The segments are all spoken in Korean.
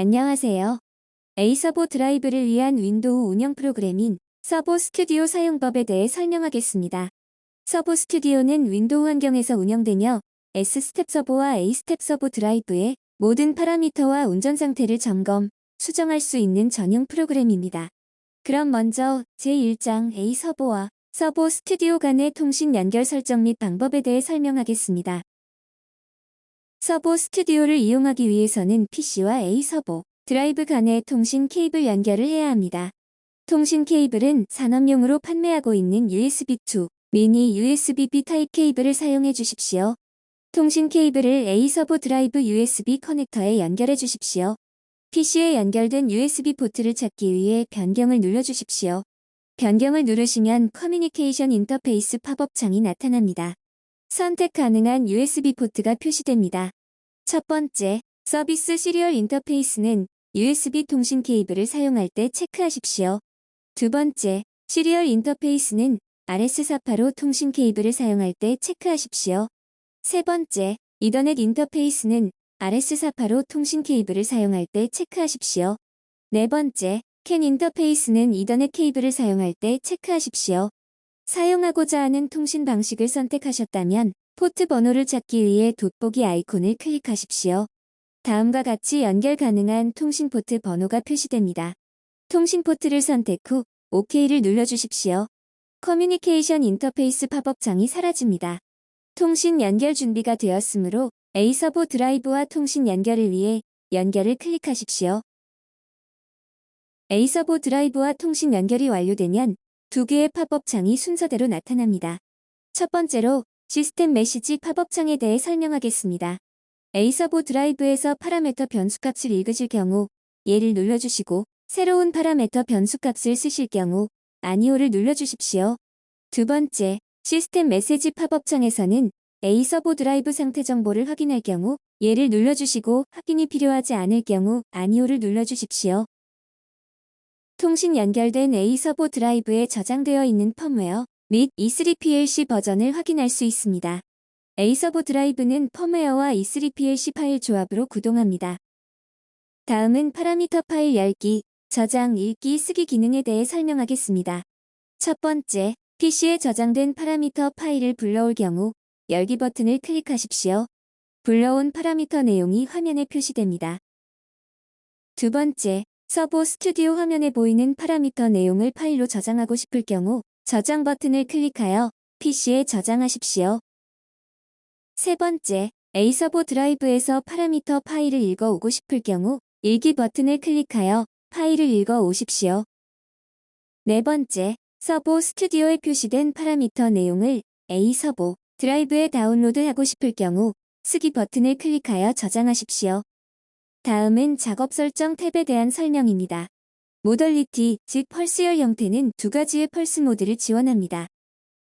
안녕하세요. 에이서보 드라이브를 위한 윈도우 운영 프로그램인 서보 스튜디오 사용법에 대해 설명하겠습니다. 서보 스튜디오는 윈도우 환경에서 운영되며 S스텝 서버와 A스텝 서버 드라이브의 모든 파라미터와 운전 상태를 점검, 수정할 수 있는 전용 프로그램입니다. 그럼 먼저 제1장 A서버와 서보 스튜디오 간의 통신 연결 설정 및 방법에 대해 설명하겠습니다. 서보 스튜디오를 이용하기 위해서는 PC와 A서버, 드라이브 간의 통신 케이블 연결을 해야 합니다. 통신 케이블은 산업용으로 판매하고 있는 USB2, 미니 USB-B 타입 케이블을 사용해 주십시오. 통신 케이블을 A서버 드라이브 USB 커넥터에 연결해 주십시오. PC에 연결된 USB 포트를 찾기 위해 변경을 눌러주십시오. 변경을 누르시면 커뮤니케이션 인터페이스 팝업 창이 나타납니다. 선택 가능한 USB 포트가 표시됩니다. 첫 번째, 서비스 시리얼 인터페이스는 USB 통신 케이블을 사용할 때 체크하십시오. 두 번째, 시리얼 인터페이스는 RS485 통신 케이블을 사용할 때 체크하십시오. 세 번째, 이더넷 인터페이스는 RS485 통신 케이블을 사용할 때 체크하십시오. 네 번째, 캔 인터페이스는 이더넷 케이블을 사용할 때 체크하십시오. 사용하고자 하는 통신 방식을 선택하셨다면 포트 번호를 찾기 위해 돋보기 아이콘을 클릭하십시오. 다음과 같이 연결 가능한 통신 포트 번호가 표시됩니다. 통신 포트를 선택 후 OK를 눌러주십시오. 커뮤니케이션 인터페이스 팝업 창이 사라집니다. 통신 연결 준비가 되었으므로 A서버 드라이브와 통신 연결을 위해 연결을 클릭하십시오. A서버 드라이브와 통신 연결이 완료되면 두 개의 팝업 창이 순서대로 나타납니다. 첫 번째로 시스템 메시지 팝업 창에 대해 설명하겠습니다. A서버 드라이브에서 파라미터 변수값을 읽으실 경우 예를 눌러주시고 새로운 파라미터 변수값을 쓰실 경우 아니오를 눌러주십시오. 두 번째, 시스템 메시지 팝업 창에서는 A서버 드라이브 상태 정보를 확인할 경우 예를 눌러주시고 확인이 필요하지 않을 경우 아니오를 눌러주십시오. 통신 연결된 A서버 드라이브에 저장되어 있는 펌웨어 및 E3PLC 버전을 확인할 수 있습니다. A서버 드라이브는 펌웨어와 E3PLC 파일 조합으로 구동합니다. 다음은 파라미터 파일 열기, 저장, 읽기, 쓰기 기능에 대해 설명하겠습니다. 첫 번째, PC에 저장된 파라미터 파일을 불러올 경우 열기 버튼을 클릭하십시오. 불러온 파라미터 내용이 화면에 표시됩니다. 두 번째, 서보 스튜디오 화면에 보이는 파라미터 내용을 파일로 저장하고 싶을 경우 저장 버튼을 클릭하여 PC에 저장하십시오. 세 번째, A서버 드라이브에서 파라미터 파일을 읽어오고 싶을 경우 읽기 버튼을 클릭하여 파일을 읽어오십시오. 네 번째, 서보 스튜디오에 표시된 파라미터 내용을 A서버 드라이브에 다운로드하고 싶을 경우 쓰기 버튼을 클릭하여 저장하십시오. 다음은 작업 설정 탭에 대한 설명입니다. 모덜리티, 즉 펄스열 형태는 두 가지의 펄스 모드를 지원합니다.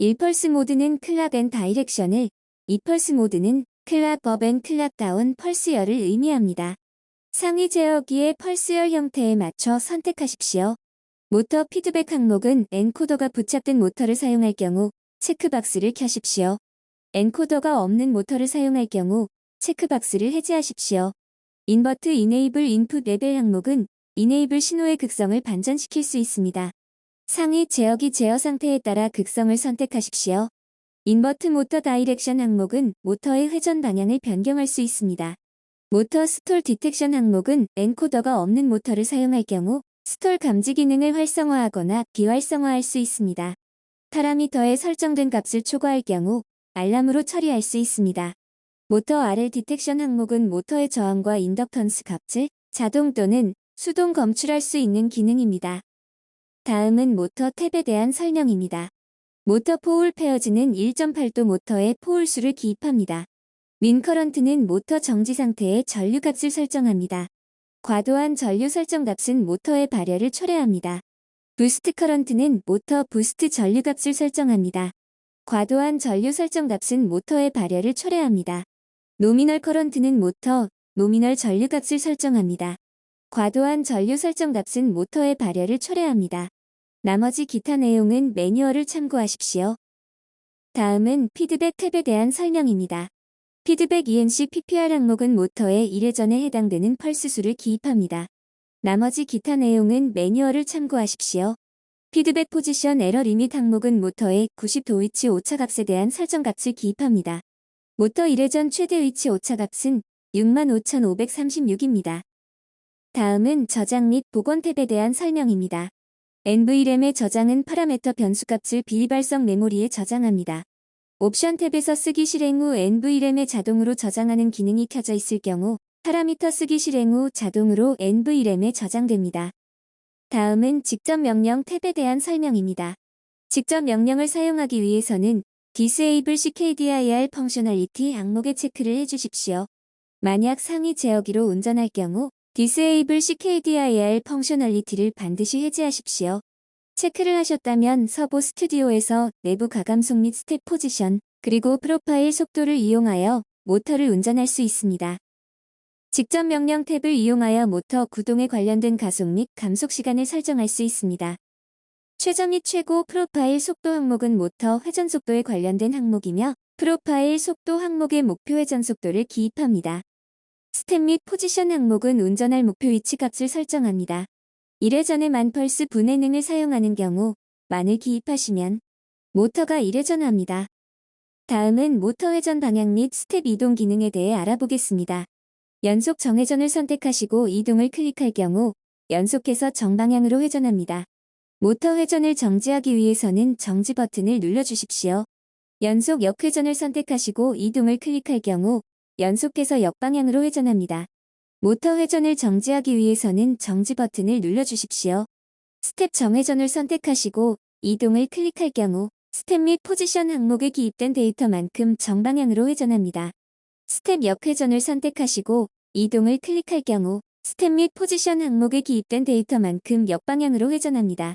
1펄스 모드는 클락 앤 다이렉션을, 2펄스 모드는 클락 업 앤 클락 다운 펄스열을 의미합니다. 상위 제어기의 펄스열 형태에 맞춰 선택하십시오. 모터 피드백 항목은 엔코더가 부착된 모터를 사용할 경우 체크박스를 켜십시오. 엔코더가 없는 모터를 사용할 경우 체크박스를 해제하십시오. 인버트 이네이블 인풋 레벨 항목은 이네이블 신호의 극성을 반전시킬 수 있습니다. 상위 제어기 제어 상태에 따라 극성을 선택하십시오. 인버트 모터 다이렉션 항목은 모터의 회전 방향을 변경할 수 있습니다. 모터 스톨 디텍션 항목은 엔코더가 없는 모터를 사용할 경우 스톨 감지 기능을 활성화하거나 비활성화할 수 있습니다. 파라미터에 설정된 값을 초과할 경우 알람으로 처리할 수 있습니다. 모터 RL 디텍션 항목은 모터의 저항과 인덕턴스 값을 자동 또는 수동 검출할 수 있는 기능입니다. 다음은 모터 탭에 대한 설명입니다. 모터 포울 페어즈는 1.8도 모터의 포울 수를 기입합니다. 민 커런트는 모터 정지 상태의 전류 값을 설정합니다. 과도한 전류 설정 값은 모터의 발열을 초래합니다. 부스트 커런트는 모터 부스트 전류 값을 설정합니다. 과도한 전류 설정 값은 모터의 발열을 초래합니다. 노미널 커런트는 모터, 노미널 전류 값을 설정합니다. 과도한 전류 설정 값은 모터의 발열을 초래합니다. 나머지 기타 내용은 매뉴얼을 참고하십시오. 다음은 피드백 탭에 대한 설명입니다. 피드백 ENC PPR 항목은 모터의 1회전에 해당되는 펄스 수를 기입합니다. 나머지 기타 내용은 매뉴얼을 참고하십시오. 피드백 포지션 에러 리밋 항목은 모터의 90도 위치 오차값에 대한 설정값을 기입합니다. 모터 1회전 최대 위치 오차값은 65,536입니다. 다음은 저장 및 복원 탭에 대한 설명입니다. NVRAM의 저장은 파라메터 변수값을 비발성 메모리에 저장합니다. 옵션 탭에서 쓰기 실행 후 NVRAM에 자동으로 저장하는 기능이 켜져 있을 경우 파라미터 쓰기 실행 후 자동으로 NVRAM에 저장됩니다. 다음은 직접 명령 탭에 대한 설명입니다. 직접 명령을 사용하기 위해서는 Disable CKDIR 펑셔널리티 항목에 체크를 해주십시오. 만약 상위 제어기로 운전할 경우 Disable CKDIR 펑셔널리티를 반드시 해제하십시오. 체크를 하셨다면 서보 스튜디오에서 내부 가감속 및 스텝 포지션, 그리고 프로파일 속도를 이용하여 모터를 운전할 수 있습니다. 직접 명령 탭을 이용하여 모터 구동에 관련된 가속 및 감속 시간을 설정할 수 있습니다. 최저 및 최고 프로파일 속도 항목은 모터 회전 속도에 관련된 항목이며 프로파일 속도 항목의 목표 회전 속도를 기입합니다. 스텝 및 포지션 항목은 운전할 목표 위치 값을 설정합니다. 1회전에 만 펄스 분해능을 사용하는 경우 만을 기입하시면 모터가 1회전합니다. 다음은 모터 회전 방향 및 스텝 이동 기능에 대해 알아보겠습니다. 연속 정회전을 선택하시고 이동을 클릭할 경우 연속해서 정방향으로 회전합니다. 모터 회전을 정지하기 위해서는 정지 버튼을 눌러주십시오. 연속 역회전을 선택하시고 이동을 클릭할 경우 연속해서 역방향으로 회전합니다. 모터 회전을 정지하기 위해서는 정지 버튼을 눌러주십시오. 스텝 정회전을 선택하시고 이동을 클릭할 경우 스텝 및 포지션 항목에 기입된 데이터만큼 정방향으로 회전합니다. 스텝 역회전을 선택하시고 이동을 클릭할 경우 스텝 및 포지션 항목에 기입된 데이터만큼 역방향으로 회전합니다.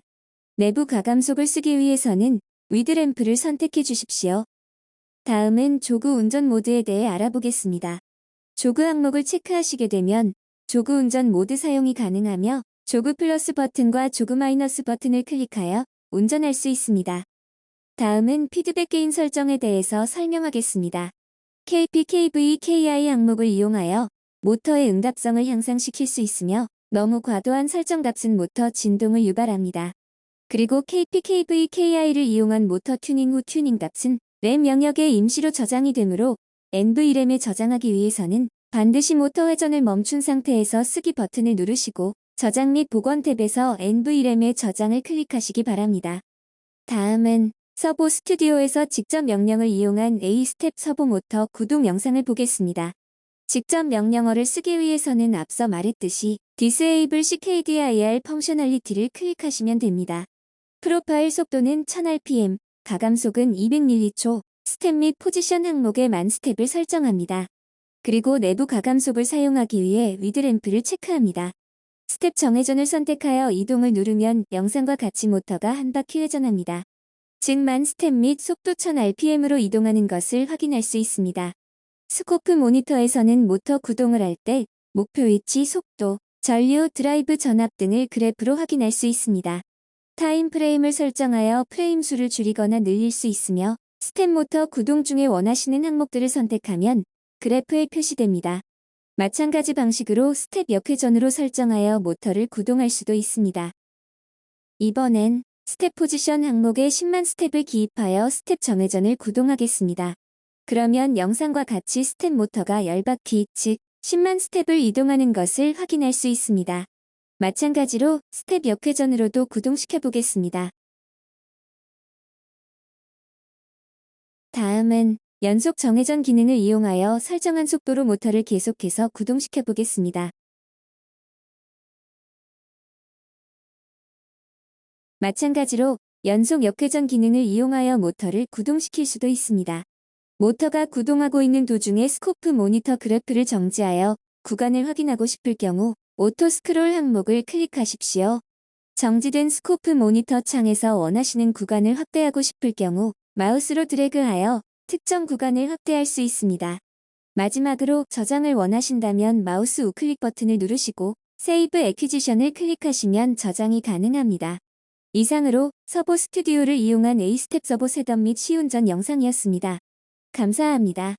내부 가감속을 쓰기 위해서는 위드램프를 선택해 주십시오. 다음은 조그 운전 모드에 대해 알아보겠습니다. 조그 항목을 체크하시게 되면 조그 운전 모드 사용이 가능하며 조그 플러스 버튼과 조그 마이너스 버튼을 클릭하여 운전할 수 있습니다. 다음은 피드백 게인 설정에 대해서 설명하겠습니다. KPKV-KI 항목을 이용하여 모터의 응답성을 향상시킬 수 있으며 너무 과도한 설정값은 모터 진동을 유발합니다. 그리고 KPKV-KI를 이용한 모터 튜닝 후 튜닝값은 램 영역에 임시로 저장이 되므로 NVRAM에 저장하기 위해서는 반드시 모터 회전을 멈춘 상태에서 쓰기 버튼을 누르시고 저장 및 복원 탭에서 NVRAM의 저장을 클릭하시기 바랍니다. 다음은 서보 스튜디오에서 직접 명령을 이용한 A-스텝 서보 모터 구동 영상을 보겠습니다. 직접 명령어를 쓰기 위해서는 앞서 말했듯이 Disable CKDIR 펑셔널리티를 클릭하시면 됩니다. 프로파일 속도는 1000rpm, 가감속은 200ms, 스텝 및 포지션 항목에 만 스텝을 설정합니다. 그리고 내부 가감속을 사용하기 위해 위드램프를 체크합니다. 스텝 정회전을 선택하여 이동을 누르면 영상과 같이 모터가 한 바퀴 회전합니다. 즉 만 스텝 및 속도 1000rpm으로 이동하는 것을 확인할 수 있습니다. 스코프 모니터에서는 모터 구동을 할 때 목표 위치, 속도, 전류, 드라이브 전압 등을 그래프로 확인할 수 있습니다. 타임 프레임을 설정하여 프레임 수를 줄이거나 늘릴 수 있으며 스텝 모터 구동 중에 원하시는 항목들을 선택하면 그래프에 표시됩니다. 마찬가지 방식으로 스텝 역회전으로 설정하여 모터를 구동할 수도 있습니다. 이번엔 스텝 포지션 항목에 10만 스텝을 기입하여 스텝 정회전을 구동하겠습니다. 그러면 영상과 같이 스텝 모터가 10바퀴, 즉 10만 스텝을 이동하는 것을 확인할 수 있습니다. 마찬가지로 스텝 역회전으로도 구동시켜 보겠습니다. 다음은 연속 정회전 기능을 이용하여 설정한 속도로 모터를 계속해서 구동시켜 보겠습니다. 마찬가지로 연속 역회전 기능을 이용하여 모터를 구동시킬 수도 있습니다. 모터가 구동하고 있는 도중에 스코프 모니터 그래프를 정지하여 구간을 확인하고 싶을 경우 오토 스크롤 항목을 클릭하십시오. 정지된 스코프 모니터 창에서 원하시는 구간을 확대하고 싶을 경우 마우스로 드래그하여 특정 구간을 확대할 수 있습니다. 마지막으로 저장을 원하신다면 마우스 우클릭 버튼을 누르시고 세이브 애퀴지션을 클릭하시면 저장이 가능합니다. 이상으로 서보 스튜디오를 이용한 A-스텝 서보 셋업 및 시운전 영상이었습니다. 감사합니다.